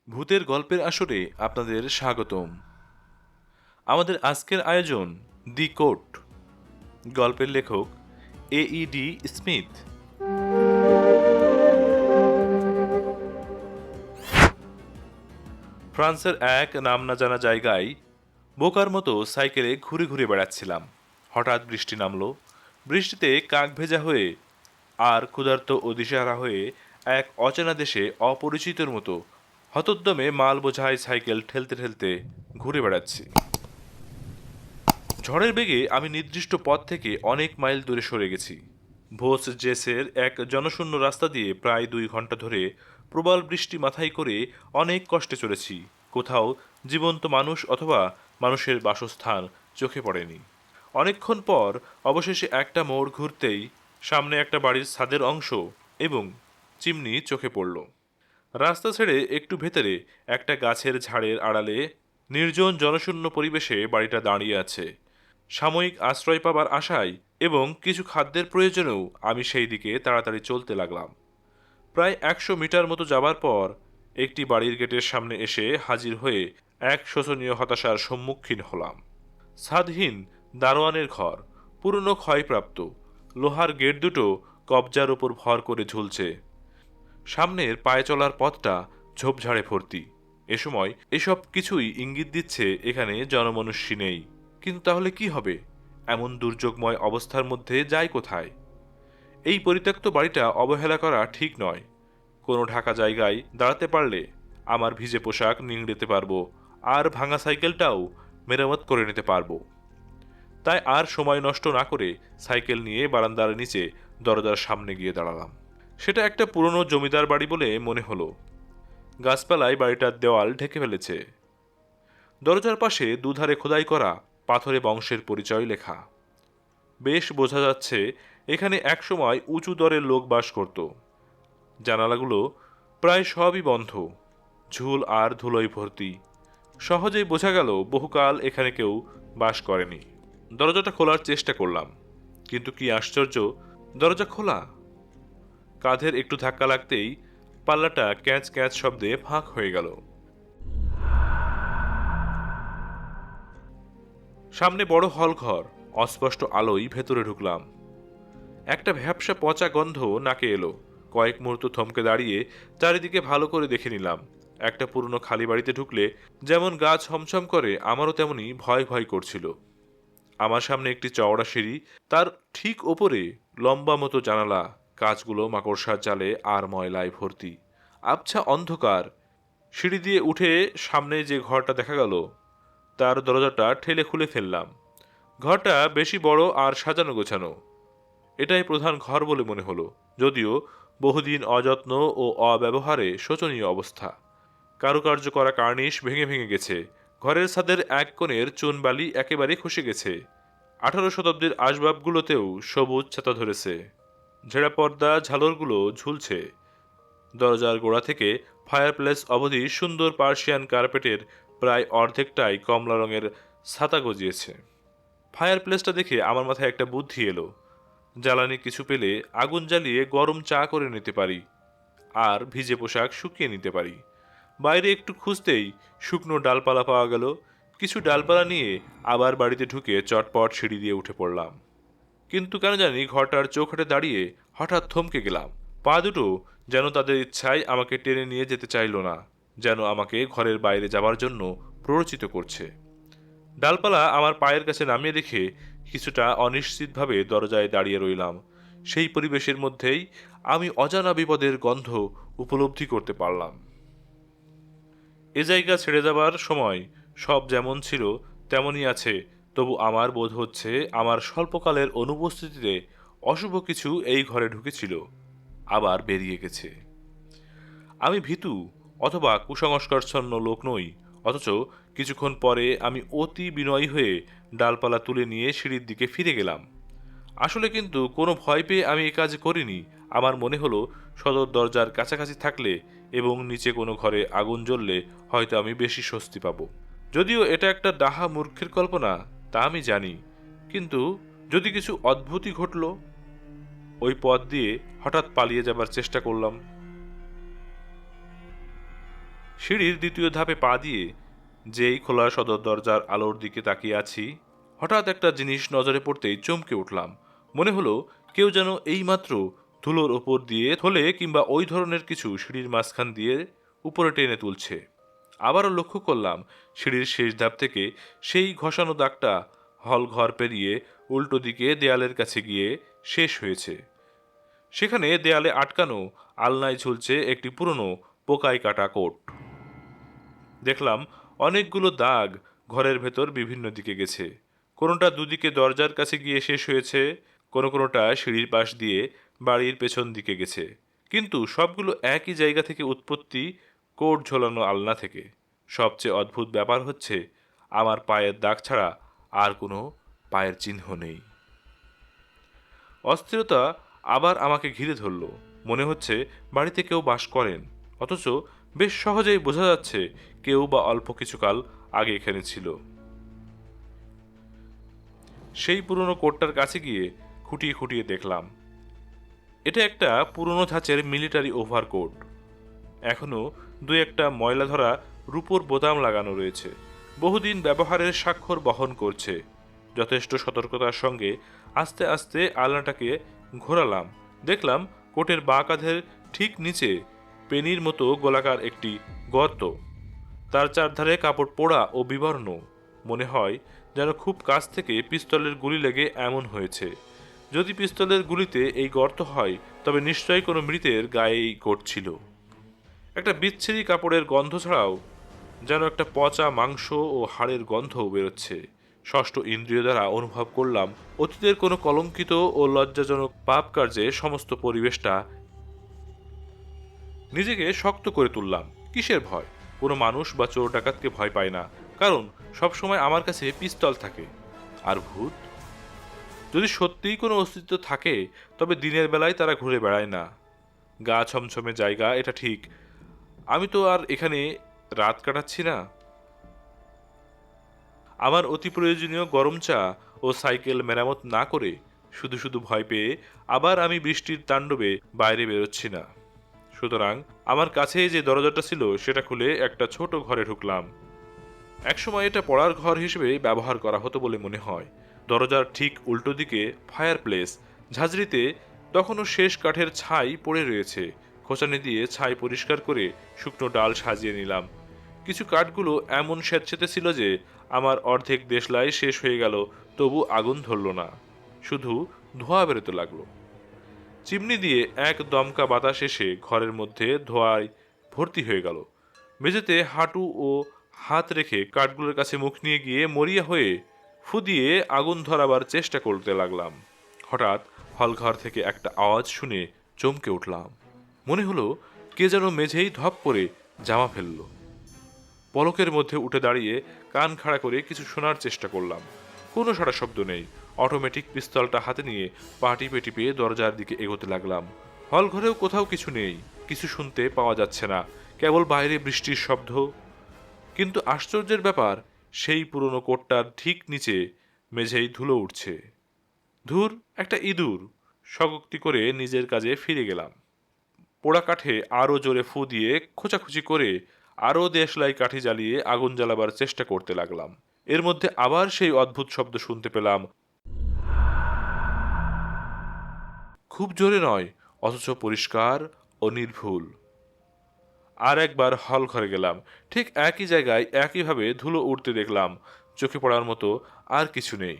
ভূতের গল্পের আসরে আপনাদের স্বাগতম। আমাদের আজকের আয়োজন দি কোট। গল্পের লেখক AED স্মিথ। ফ্রান্সের এক নাম না জানা জায়গায় বোকার মতো সাইকেলে ঘুরে ঘুরে বেড়াচ্ছিলাম। হঠাৎ বৃষ্টি নামলো। বৃষ্টিতে কাক ভেজা হয়ে আর ক্ষুধার্ত ও দিশেহারা হয়ে এক অচেনা দেশে অপরিচিতর মতো হতোদ্যমে মাল বোঝাই সাইকেল ঠেলতে ঠেলতে ঘুরে বেড়াচ্ছি। ঝড়ের বেগে আমি নির্দিষ্ট পথ থেকে অনেক মাইল দূরে সরে গেছি। ভোস জেসের এক জনশূন্য রাস্তা দিয়ে প্রায় 2 ঘন্টা ধরে প্রবল বৃষ্টি মাথায় করে অনেক কষ্টে চলেছি। কোথাও জীবন্ত মানুষ অথবা মানুষের বাসস্থান চোখে পড়েনি। অনেকক্ষণ পর অবশেষে একটা মোড় ঘুরতেই সামনে একটা বাড়ির ছাদের অংশ এবং চিমনি চোখে পড়ল। রাস্তা ছেড়ে একটু ভেতরে একটা গাছের ঝাড়ের আড়ালে নির্জন জনশূন্য পরিবেশে বাড়িটা দাঁড়িয়ে আছে। সাময়িক আশ্রয় পাবার আশায় এবং কিছু খাদ্যের প্রয়োজনেও আমি সেই দিকে তাড়াতাড়ি চলতে লাগলাম। প্রায় 100 মিটার মতো যাবার পর একটি বাড়ির গেটের সামনে এসে হাজির হয়ে এক শোচনীয় হতাশার সম্মুখীন হলাম। ছাদহীন দারোয়ানের ঘর, পুরনো ক্ষয়প্রাপ্ত, লোহার গেট দুটো কবজার উপর ভর করে ঝুলছে। সামনের পায়ে চলার পথটা ঝোপঝাড়ে ভর্তি। এ সময় এসব কিছুই ইঙ্গিত দিচ্ছে এখানে জনমনুষ্যী নেই। কিন্তু তাহলে কি হবে? এমন দুর্যোগময় অবস্থার মধ্যে যাই কোথায়? এই পরিত্যক্ত বাড়িটা অবহেলা করা ঠিক নয়। কোনো ঢাকা জায়গায় দাঁড়াতে পারলে আমার ভিজে পোশাক নিংড়েতে পারবো, আর ভাঙা সাইকেলটাও মেরামত করে নিতে পারবো। তাই আর সময় নষ্ট না করে সাইকেল নিয়ে বারান্দার নিচে দরজার সামনে গিয়ে দাঁড়ালাম। সেটা একটা পুরনো জমিদার বাড়ি বলে মনে হলো। গাছপালায় বাড়িটার দেওয়াল ঢেকে ফেলেছে। দরজার পাশে দুধারে খোদাই করা পাথরে বংশের পরিচয় লেখা। বেশ বোঝা যাচ্ছে এখানে একসময় উঁচু দরের লোক বাস করত। জানালাগুলো প্রায় সবই বন্ধ, ঝুল আর ধুলোয় ভর্তি। সহজেই বোঝা গেল বহুকাল এখানে কেউ বাস করেনি। দরজাটা খোলার চেষ্টা করলাম, কিন্তু কি আশ্চর্য, দরজা খোলা। কাঁধের একটু ধাক্কা লাগতেই পাল্লাটা ক্যাঁচ ক্যাঁচ শব্দে ফাঁক হয়ে গেল। সামনে বড় হল ঘর, অস্পষ্ট আলোয় ভেতরে ঢুকলাম। একটা ভ্যাপসা পচা গন্ধ নাকে এলো। কয়েক মুহূর্ত থমকে দাঁড়িয়ে চারিদিকে ভালো করে দেখে নিলাম। একটা পুরনো খালি বাড়িতে ঢুকলে যেমন গা ছমছম করে, আমারও তেমনি ভয় ভয় করছিল। আমার সামনে একটি চওড়া সিঁড়ি, তার ঠিক ওপরে লম্বা মতো জানালা, কাঁচগুলো মাকড়সার জালে আর ময়লায় ভর্তি। আবছা অন্ধকার। সিঁড়ি দিয়ে উঠে সামনে যে ঘরটা দেখা গেল, তার দরজাটা ঠেলে খুলে ফেললাম। ঘরটা বেশি বড় আর সাজানো গোছানো। এটাই প্রধান ঘর বলে মনে হলো, যদিও বহুদিন অযত্ন ও অব্যবহারে শোচনীয় অবস্থা। কারুকার্য করা কার্নিশ ভেঙে ভেঙে গেছে। ঘরের ছাদের এক কোণের চুনবালি একেবারে খসে গেছে। 18 শতাব্দীর আসবাবগুলোতেও সবুজ ছাতা ধরেছে। ঝেড়া পর্দা ঝালরগুলো ঝুলছে। দরজার গোড়া থেকে ফায়ারপ্লেস অবধি সুন্দর পার্সিয়ান কার্পেটের প্রায় অর্ধেকটাই কমলা রঙের ছাতা গজিয়েছে। ফায়ারপ্লেসটা দেখে আমার মাথায় একটা বুদ্ধি এলো। জ্বালানি কিছু পেলে আগুন জ্বালিয়ে গরম চা করে নিতে পারি, আর ভিজে পোশাক শুকিয়ে নিতে পারি। বাইরে একটু খুঁজতেই শুকনো ডালপালা পাওয়া গেল। কিছু ডালপালা নিয়ে আবার বাড়িতে ঢুকে চটপট সিঁড়ি দিয়ে উঠে পড়লাম। কিন্তু কেন জানি ঘরটার চৌখাটে দাঁড়িয়ে হঠাৎ থমকে গেলাম। পা দুটো যেন তাদের ইচ্ছায় আমাকে টেনে নিয়ে যেতে চাইল না, যেন আমাকে ঘরের বাইরে যাবার জন্য প্ররোচিত করছে। ডালপালা আমার পায়ের কাছে নামিয়ে রেখে কিছুটা অনিশ্চিতভাবে দরজায় দাঁড়িয়ে রইলাম। সেই পরিবেশের মধ্যেই আমি অজানা বিপদের গন্ধ উপলব্ধি করতে পারলাম। এ জায়গা ছেড়ে যাবার সময় সব যেমন ছিল তেমনই আছে, তবু আমার বোধ হচ্ছে আমার স্বল্পকালের অনুপস্থিতিতে অশুভ কিছু এই ঘরে ঢুকেছিল, আবার বেরিয়ে গেছে। আমি ভীতু অথবা কুসংস্কারচ্ছন্ন লোক নই, অথচ কিছুক্ষণ পরে আমি অতি বিনয়ী হয়ে ডালপালা তুলে নিয়ে সিঁড়ির দিকে ফিরে গেলাম। আসলে কিন্তু কোনো ভয় পেয়ে আমি এ কাজ করিনি। আমার মনে হলো সদর দরজার কাছাকাছি থাকলে এবং নিচে কোনো ঘরে আগুন জ্বললে হয়তো আমি বেশি স্বস্তি পাব। যদিও এটা একটা ডাহা মূর্খের কল্পনা, তা আমি জানি, কিন্তু যদি কিছু অদ্ভুতই ঘটল। ওই পথ দিয়ে হঠাৎ পালিয়ে যাবার চেষ্টা করলাম। সিঁড়ির দ্বিতীয় ধাপে পা দিয়ে যেই খোলা সদর দরজার আলোর দিকে তাকিয়ে আছি, হঠাৎ একটা জিনিস নজরে পড়তেই চমকে উঠলাম। মনে হলো কেউ যেন এইমাত্র ধুলোর ওপর দিয়ে থলে কিংবা ওই ধরনের কিছু সিঁড়ির মাঝখান দিয়ে উপরে টেনে তুলছে। আবারও লক্ষ্য করলাম সিঁড়ির শেষ ধাপ থেকে সেই ঘষানো দাগটা হল ঘর পেরিয়ে উল্টো দিকে দেয়ালের কাছে গিয়ে শেষ হয়েছে। সেখানে দেয়ালে আটকানো আলনায় ঝুলছে একটি পুরনো পোকায় কাটা কোট। দেখলাম অনেকগুলো দাগ ঘরের ভেতর বিভিন্ন দিকে গেছে। কোনোটা দুদিকে দরজার কাছে গিয়ে শেষ হয়েছে, কোনোটা সিঁড়ির পাশ দিয়ে বাড়ির পেছন দিকে গেছে। কিন্তু সবগুলো একই জায়গা থেকে উৎপত্তি, কোট ঝোলানো আলনা থেকে। সবচেয়ে অদ্ভুত ব্যাপার হচ্ছে আমার পায়ের দাগ ছাড়া আর কোনো পায়ের চিহ্ন নেই। অস্থিরতা আবার আমাকে ঘিরে ধরল। মনে হচ্ছে বাড়িতে কেউ বাস করেন, অথচ বেশ সহজেই বোঝা যাচ্ছে কেউ বা অল্প কিছুকাল আগে এখানে ছিল। সেই পুরনো কোটটার কাছে গিয়ে খুঁটিয়ে খুঁটিয়ে দেখলাম এটা একটা পুরনো ধাঁচের মিলিটারি ওভারকোট। এখনো দু একটা ময়লা ধরা রূপোর বোতাম লাগানো রয়েছে। বহুদিন ব্যবহারের স্বাক্ষর বহন করছে। যথেষ্ট সতর্কতার সঙ্গে আস্তে আস্তে আলনাটাকে ঘোরালাম। দেখলাম কোটের বাঁ কাঁধের ঠিক নিচে পেনির মতো গোলাকার একটি গর্ত। তার চারধারে কাপড় পোড়া ও বিবর্ণ। মনে হয় যেন খুব কাছ থেকে পিস্তলের গুলি লেগে এমন হয়েছে। যদি পিস্তলের গুলিতে এই গর্ত হয় তবে নিশ্চয়ই কোনো মৃতের গায়েই ঘটছিল। একটা বিচ্ছিরি কাপড়ের গন্ধ ছাড়াও যেন একটা পচা মাংস ও হাড়ের গন্ধও বেরোচ্ছে। ষষ্ঠ ইন্দ্রিয় দ্বারা অনুভব করলাম অতীতের কোনো কলঙ্কিত ও লজ্জাজনক পাপ কার্যে সমস্ত পরিবেশটা। নিজেকে শক্ত করে তুললাম। কিসের ভয়? কোনো মানুষ বা চোর ডাকাতকে ভয় পায় না, কারণ সবসময় আমার কাছে পিস্তল থাকে। আর ভূত? যদি সত্যিই কোনো অস্তিত্ব থাকে তবে দিনের বেলায় তারা ঘুরে বেড়ায় না। গা ছমছমে জায়গা, এটা ঠিক। আমি তো আর এখানে রাত কাটাচ্ছি না। আমার অতি প্রয়োজনীয় গরম চা ও সাইকেল মেরামত না করে শুধু শুধু ভয় পেয়ে আবার আমি বৃষ্টির তাণ্ডবে বাইরে বেরোচ্ছি না। সুতরাং আমার কাছে যে দরজাটা ছিল সেটা খুলে একটা ছোট ঘরে ঢুকলাম। একসময় এটা পড়ার ঘর হিসেবে ব্যবহার করা হতো বলে মনে হয়। দরজার ঠিক উল্টো দিকে ফায়ার প্লেস, ঝাঁঝরিতে তখনও শেষ কাঠের ছাই পড়ে রয়েছে। খোঁচানি দিয়ে ছাই পরিষ্কার করে শুকনো ডাল সাজিয়ে নিলাম। কিছু কাঠগুলো এমন স্যাঁতসেঁতে ছিল যে আমার অর্ধেক দেশলাই শেষ হয়ে গেল, তবু আগুন ধরল না, শুধু ধোঁয়া বেরোতে লাগলো। চিমনি দিয়ে এক দমকা বাতাস এসে ঘরের মধ্যে ধোঁয়ায় ভর্তি হয়ে গেল। মেঝেতে হাঁটু ও হাত রেখে কাঠগুলোর কাছে মুখ নিয়ে গিয়ে মরিয়া হয়ে ফু দিয়ে আগুন ধরাবার চেষ্টা করতে লাগলাম। হঠাৎ হলঘর থেকে একটা আওয়াজ শুনে চমকে উঠলাম। মনে হলো কে যেন মেঝেই ধপ করে জামা ফেলল। পলকের মধ্যে উঠে দাঁড়িয়ে কান খাড়া করে কিছু শোনার চেষ্টা করলাম। কোনো সাড়া শব্দ নেই। অটোমেটিক পিস্তলটা হাতে নিয়ে পা টিপে টিপে দরজার দিকে এগোতে লাগলাম। হল ঘরেও কোথাও কিছু নেই, কিছু শুনতে পাওয়া যাচ্ছে না, কেবল বাইরে বৃষ্টির শব্দ। কিন্তু আশ্চর্যের ব্যাপার, সেই পুরনো কোটটার ঠিক নিচে মেঝেই ধুলো উঠছে। ধুর, একটা ইঁদুর। স্বগক্তি করে নিজের কাজে ফিরে গেলাম। পোড়া কাঠে আরও জোরে ফু দিয়ে খোঁচাখুচি করে আরও দেশলাই কাঠি জ্বালিয়ে আগুন জ্বালাবার চেষ্টা করতে লাগলাম। এর মধ্যে আবার সেই অদ্ভুত শব্দ শুনতে পেলাম। খুব জোরে নয়, অথচ পরিষ্কার ও নির্ভুল। আর একবার হল ঘরে গেলাম। ঠিক একই জায়গায় একইভাবে ধুলো উড়তে দেখলাম। চোখে পড়ার মতো আর কিছু নেই।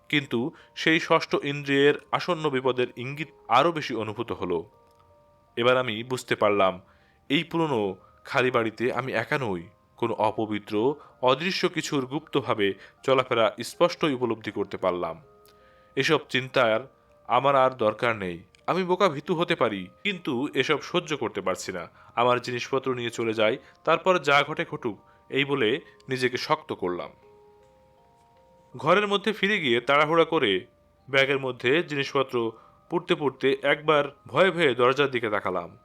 কিন্তু সেই ষষ্ঠ ইন্দ্রিয়ের আসন্ন বিপদের ইঙ্গিত আরও বেশি অনুভূত হলো। এবার আমি বুঝতে পারলাম এই পুরনো খালি বাড়িতে আমি একা নই। কোনো অপবিত্র অদৃশ্য কিছুর গুপ্তভাবে চলাফেরা স্পষ্টই উপলব্ধি করতে পারলাম। এসব চিন্তার আমার আর দরকার নেই। আমি বোকা ভীতু হতে পারি, কিন্তু এসব সহ্য করতে পারছি না। আমার জিনিসপত্র নিয়ে চলে যাই, তারপর যা ঘটে ঘটুক, এই বলে নিজেকে শক্ত করলাম। ঘরের মধ্যে ফিরে গিয়ে তাড়াহুড়া করে ব্যাগের মধ্যে জিনিসপত্র পুড়তে পুড়তে একবার ভয়ে ভয়ে দরজার দিকে তাকালাম।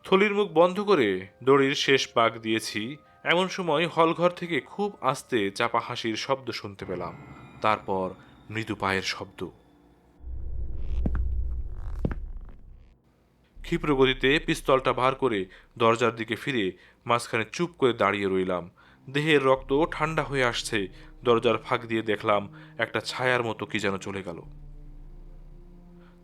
থলির মুখ বন্ধ করে দড়ির শেষ পাক দিয়েছি। এমন সময় হলঘর থেকে খুব আস্তে চাপা হাসির শব্দ শুনতে পেলাম। তারপর মৃদু পায়ের শব্দ। ক্ষিপ্র গতিতে পিস্তলটা বার করে দরজার দিকে ফিরে মাঝখানে চুপ করে দাঁড়িয়ে রইলাম। দেহের রক্ত ঠান্ডা হয়ে আসছে। দরজার ফাঁক দিয়ে দেখলাম একটা ছায়ার মতো কি যেন চলে গেল।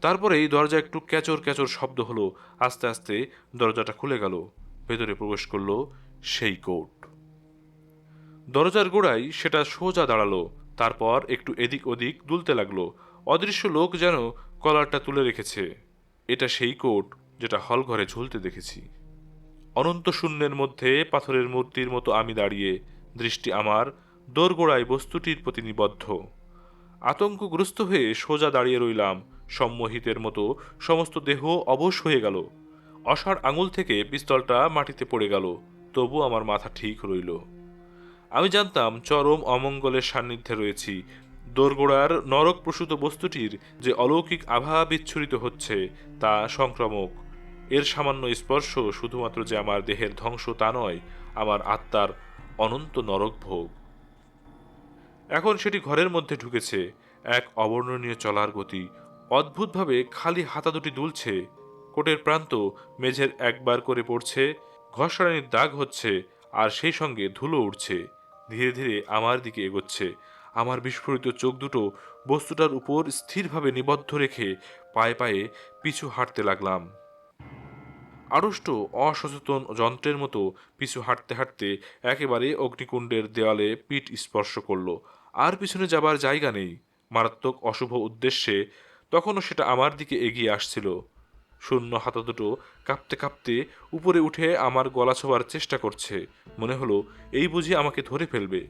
তারপরেই দরজা একটু ক্যাচর ক্যাচর শব্দ হলো। আস্তে আস্তে দরজাটা খুলে গেল। ভেতরে প্রবেশ করলো সেই কোট। দরজার গোড়ায় সেটা সোজা দাঁড়ালো। তারপর একটু এদিক ওদিক দুলতে লাগলো। অদৃশ্য লোক যেন কলারটা তুলে রেখেছে। এটা সেই কোট যেটা হল ঘরে ঝুলতে দেখেছি। অনন্ত শূন্যের মধ্যে পাথরের মূর্তির মতো আমি দাঁড়িয়ে, দৃষ্টি আমার দোরগোড়ায় বস্তুটির প্রতি নিবদ্ধ। আতঙ্কগ্রস্ত হয়ে সোজা দাঁড়িয়ে রইলাম। সম্মোহিতের মতো সমস্ত দেহ অবশ হয়ে গেল। অসাড় আঙুল থেকে পিস্তলটা মাটিতে পড়ে গেল। তবু আমার মাথা ঠিক রইল। আমি জানতাম চরম অমঙ্গলের সান্নিধ্যে রয়েছি। দোরগোড়ার নরক প্রসূত বস্তুটির যে অলৌকিক আভা বিচ্ছুরিত হচ্ছে তা সংক্রামক। এর সামান্য স্পর্শ শুধুমাত্র যে আমার দেহের ধ্বংস তা নয়, আমার আত্মার অনন্ত নরক ভোগ। এখন সেটি ঘরের মধ্যে ঢুকেছে। এক অবর্ণনীয় চলার গতি। অদ্ভুতভাবে খালি হাতা দুটি দুলছে। কোটের প্রান্ত মেঝের একবার করে পড়ছে, ঘষাড়ানির দাগ হচ্ছে, আর সেই সঙ্গে ধুলো উঠছে। ধীরে ধীরে আমার দিকে এগোচ্ছে। আমার বিস্ফোরিত চোখ দুটো বস্তুটার উপর স্থিরভাবে নিবদ্ধ রেখে পায়ে পায়ে পিছু হাঁটতে লাগলাম। আড়ষ্ট অসচেতন যন্ত্রের মতো পিছু হাঁটতে হাঁটতে একেবারে অগ্নিকুণ্ডের দেওয়ালে পিঠ স্পর্শ করল। আর পিছনে যাবার জায়গা নেই। মারাত্মক অশুভ উদ্দেশ্যে তখনও সেটা আমার দিকে এগিয়ে আসছিল। শূন্য হাতা দুটো কাঁপতে কাঁপতে উপরে উঠে আমার গলা ছোঁয়ার চেষ্টা করছে। মনে হলো এই বুঝি আমাকে ধরে ফেলবে।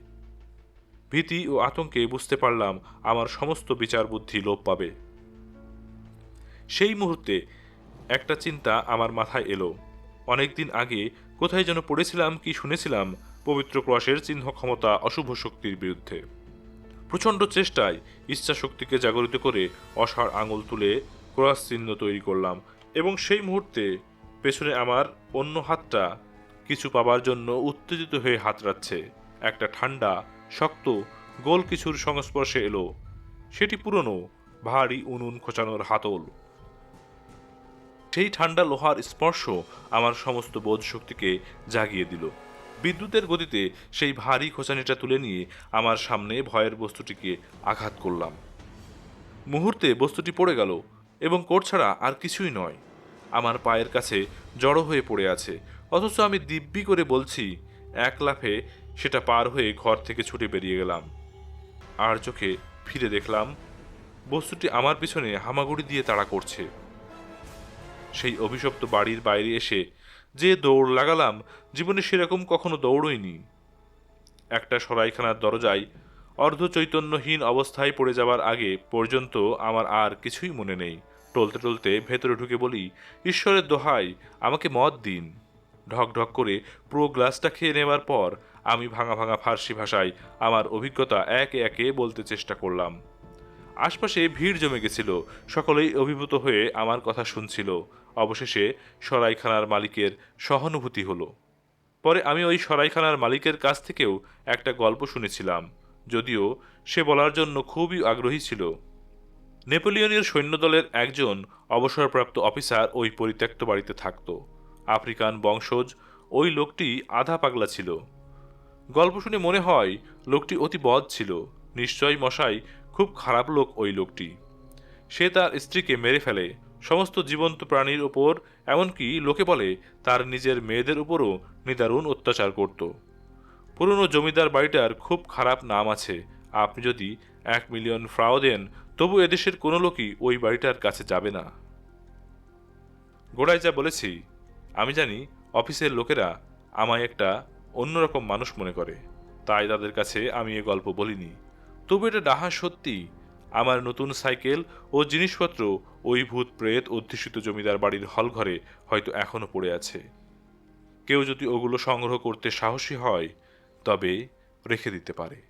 ভীতি ও আতঙ্কে বুঝতে পারলাম আমার সমস্ত বিচার বুদ্ধি লোপ পাবে। সেই মুহূর্তে একটা চিন্তা আমার মাথায় এলো। অনেকদিন আগে কোথায় যেন পড়েছিলাম কি শুনেছিলাম পবিত্র ক্রসের চিহ্ন ক্ষমতা অশুভ শক্তির বিরুদ্ধে। প্রচণ্ড চেষ্টায় ইচ্ছা শক্তিকে জাগরিত করে অসাড় আঙুল তুলে ক্রস চিহ্ন তৈরি করলাম, এবং সেই মুহূর্তে পেছনে আমার অন্য হাতটা কিছু পাবার জন্য উত্তেজিত হয়ে হাতড়াচ্ছে। একটা ঠান্ডা শক্ত গোল কিছুর সংস্পর্শে এলো। সেটি পুরনো ভারী উনুন খোঁচানোর হাতল। সেই ঠান্ডা লোহার স্পর্শ আমার সমস্ত বোধ শক্তিকে জাগিয়ে দিল। বিদ্যুতের গতিতে সেই ভারী খোঁচানিটা তুলে নিয়ে আমার সামনে ভয়ের বস্তুটিকে আঘাত করলাম। মুহূর্তে বস্তুটি পড়ে গেল, এবং কোট ছাড়া আর কিছুই নয়। আমার পায়ের কাছে জড়ো হয়ে পড়ে আছে, অথচ আমি দিব্যি করে বলছি। এক লাফে সেটা পার হয়ে ঘর থেকে ছুটে বেরিয়ে গেলাম। আর চোখে ফিরে দেখলাম বস্তুটি আমার পিছনে হামাগুড়ি দিয়ে তাড়া করছে। সেই অভিশপ্ত বাড়ির বাইরে এসে যে দৌড় লাগালাম, জীবনে সেরকম কখনো দৌড়ইনি। একটা সরাইখানার দরজায় অর্ধ চৈতন্যহীন অবস্থায় পড়ে যাবার আগে পর্যন্ত আমার আর কিছুই মনে নেই। টলতে টলতে ভেতরে ঢুকে বলি, ঈশ্বরের দোহাই, আমাকে মদ দিন। ঢক ঢক করে পুরো গ্লাসটা খেয়ে নেবার পর আমি ভাঙা ভাঙা ফার্সি ভাষায় আমার অভিজ্ঞতা একে একে বলতে চেষ্টা করলাম। আশপাশে ভিড় জমে গেছিল। সকলেই অভিভূত হয়ে আমার কথা শুনছিল। অবশেষে সরাইখানার মালিকের সহানুভূতি হলো। পরে আমি ওই সরাইখানার মালিকের কাছ থেকেও একটা গল্প শুনেছিলাম, যদিও সে বলার জন্য খুবই আগ্রহী ছিল। নেপোলিয়নের সৈন্যদলের একজন অবসরপ্রাপ্ত অফিসার ওই পরিত্যক্ত বাড়িতে থাকত। আফ্রিকান বংশজ ওই লোকটি আধা পাগলা ছিল। গল্প শুনে মনে হয় লোকটি অতি বদ ছিল। নিশ্চয় মশাই, খুব খারাপ লোক ওই লোকটি। সে তার স্ত্রীকে মেরে ফেলে, সমস্ত জীবন্ত প্রাণীর ওপর, এমনকি লোকে বলে তার নিজের মেয়েদের উপরও নিদারুণ অত্যাচার করত। পুরনো জমিদার বাড়িটার খুব খারাপ নাম আছে। আপনি যদি 1,000,000 ফ্রাও দেন, তবু এদেশের কোনো লোকই ওই বাড়িটার কাছে যাবে না। গোড়ায় যা বলেছি, আমি জানি অফিসের লোকেরা আমায় একটা অন্যরকম মানুষ মনে করে, তাই তাদের কাছে আমি এ গল্প বলিনি। তবু এটা ডাহা সত্যি। আমার নতুন সাইকেল ও জিনিসপত্র ওই ভূত প্রেত অধ্যুষিত জমিদার বাড়ির হলঘরে হয়তো এখনো পড়ে আছে। কেউ যদি ওগুলো সংগ্রহ করতে সাহসী হয়, তবে রেখে দিতে পারে।